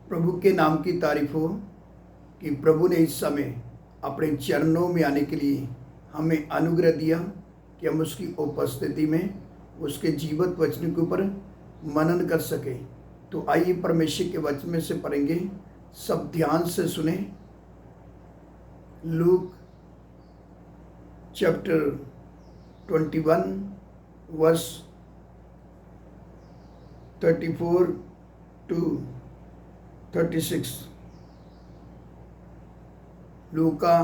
प्रभु के नाम की तारीफ हो कि प्रभु ने इस समय अपने चरणों में आने के लिए हमें अनुग्रह दिया कि हम उसकी उपस्थिति में उसके जीवित वचन के ऊपर मनन कर सके। तो आइए परमेश्वर के वचन में से पढ़ेंगे, सब ध्यान से सुने। Luke chapter 21 verse 34 to 36। लूका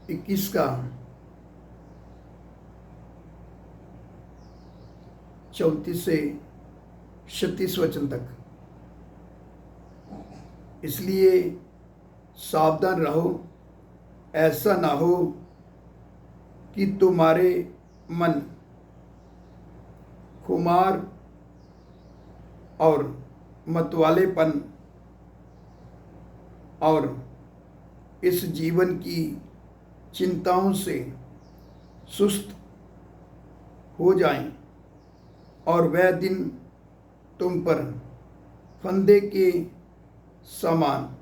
21 का 34 से 36 वचन तक। इसलिए सावधान रहो, ऐसा ना हो कि तुम्हारे मन खुमार और मतवालेपन और इस जीवन की चिंताओं से सुस्त हो जाएं और वह दिन तुम पर फंदे के समान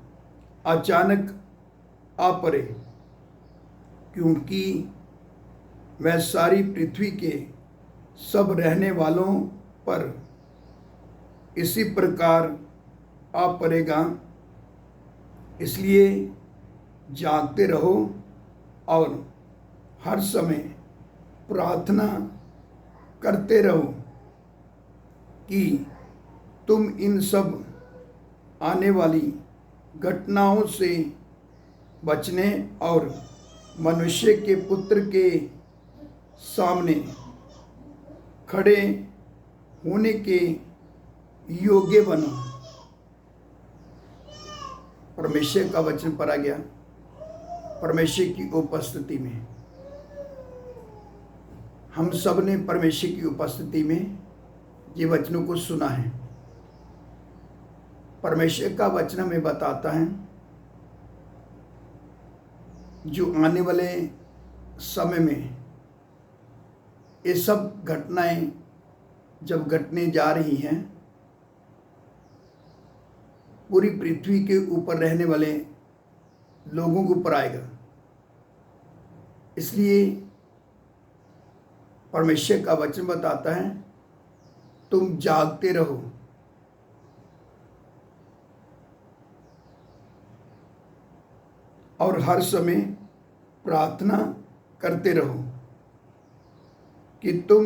अचानक आ पड़े, क्योंकि वह सारी पृथ्वी के सब रहने वालों पर इसी प्रकार आ पड़ेगा। इसलिए जागते रहो और हर समय प्रार्थना करते रहो कि तुम इन सब आने वाली घटनाओं से बचने और मनुष्य के पुत्र के सामने खड़े होने के योग्य बनो। परमेश्वर का वचन पढ़ा गया। परमेश्वर की उपस्थिति में हम सब ने परमेश्वर की उपस्थिति में ये वचनों को सुना है। परमेश्वर का वचन हमें बताता है जो आने वाले समय में ये सब घटनाएं जब घटने जा रही हैं, पूरी पृथ्वी के ऊपर रहने वाले लोगों के ऊपर आएगा। इसलिए परमेश्वर का वचन बताता है तुम जागते रहो और हर समय प्रार्थना करते रहो कि तुम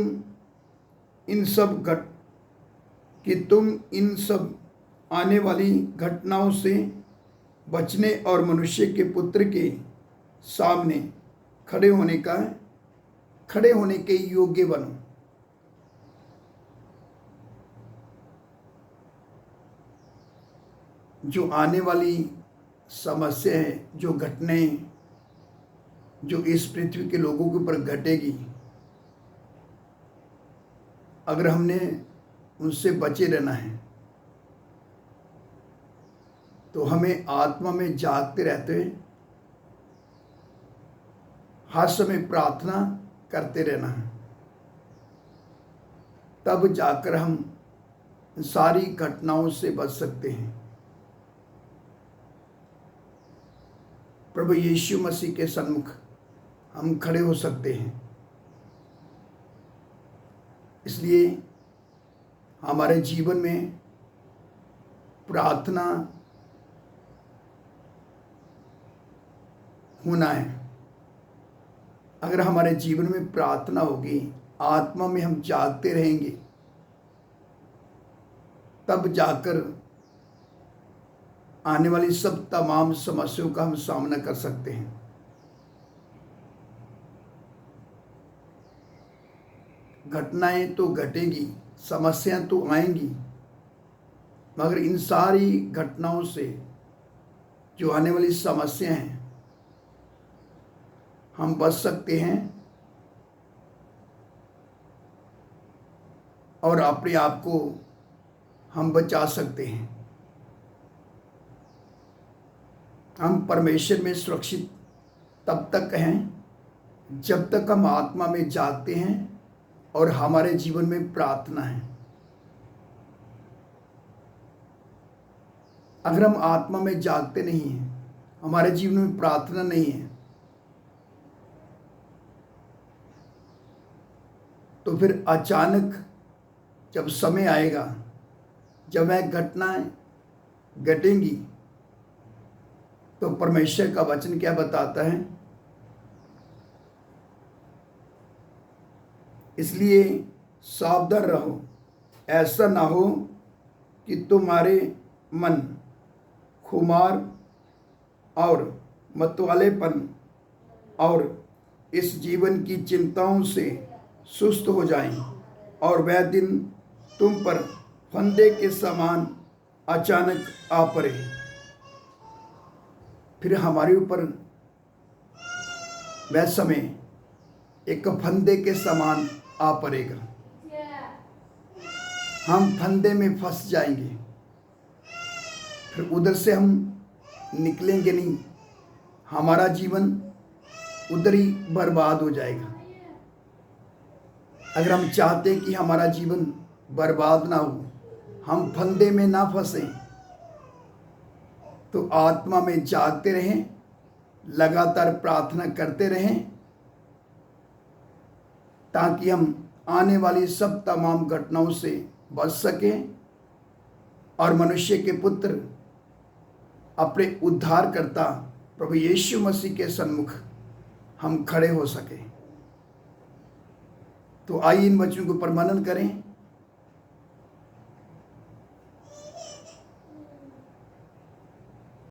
इन सब आने वाली घटनाओं से बचने और मनुष्य के पुत्र के सामने खड़े होने के योग्य बनो। जो आने वाली समस्या है, जो घटनाएं जो इस पृथ्वी के लोगों के ऊपर घटेगी, अगर हमने उनसे बचे रहना है तो हमें आत्मा में जागते रहते हुए हर समय प्रार्थना करते रहना है। तब जाकर हम सारी घटनाओं से बच सकते हैं। प्रभु यीशु मसीह के सन्मुख हम खड़े हो सकते हैं। इसलिए हमारे जीवन में प्रार्थना होना है। अगर हमारे जीवन में प्रार्थना होगी, आत्मा में हम जागते रहेंगे, तब जाकर आने वाली सब तमाम समस्याओं का हम सामना कर सकते हैं। घटनाएं तो घटेगी, समस्याएं तो आएंगी, मगर इन सारी घटनाओं से जो आने वाली समस्याएं हैं, हम बच सकते हैं और अपने आप को हम बचा सकते हैं। हम परमेश्वर में सुरक्षित तब तक हैं जब तक हम आत्मा में जागते हैं और हमारे जीवन में प्रार्थना है। अगर हम आत्मा में जागते नहीं हैं, हमारे जीवन में प्रार्थना नहीं है, तो फिर अचानक जब समय आएगा, जब वह घटनाएं घटेंगी, तो परमेश्वर का वचन क्या बताता है? इसलिए सावधान रहो, ऐसा ना हो कि तुम्हारे मन खुमार और मतवालेपन और इस जीवन की चिंताओं से सुस्त हो जाएं और वह दिन तुम पर फंदे के समान अचानक आ पड़े। फिर हमारे ऊपर वह समय एक फंदे के समान आ पड़ेगा, हम फंदे में फंस जाएंगे, फिर उधर से हम निकलेंगे नहीं, हमारा जीवन उधर ही बर्बाद हो जाएगा। अगर हम चाहते हैं कि हमारा जीवन बर्बाद ना हो, हम फंदे में ना फंसें, तो आत्मा में जागते रहें, लगातार प्रार्थना करते रहें, ताकि हम आने वाली सब तमाम घटनाओं से बच सकें और मनुष्य के पुत्र अपने उद्धारकर्ता प्रभु यीशु मसीह के सन्मुख हम खड़े हो सकें। तो आइए इन वचनों को पर मनन करें।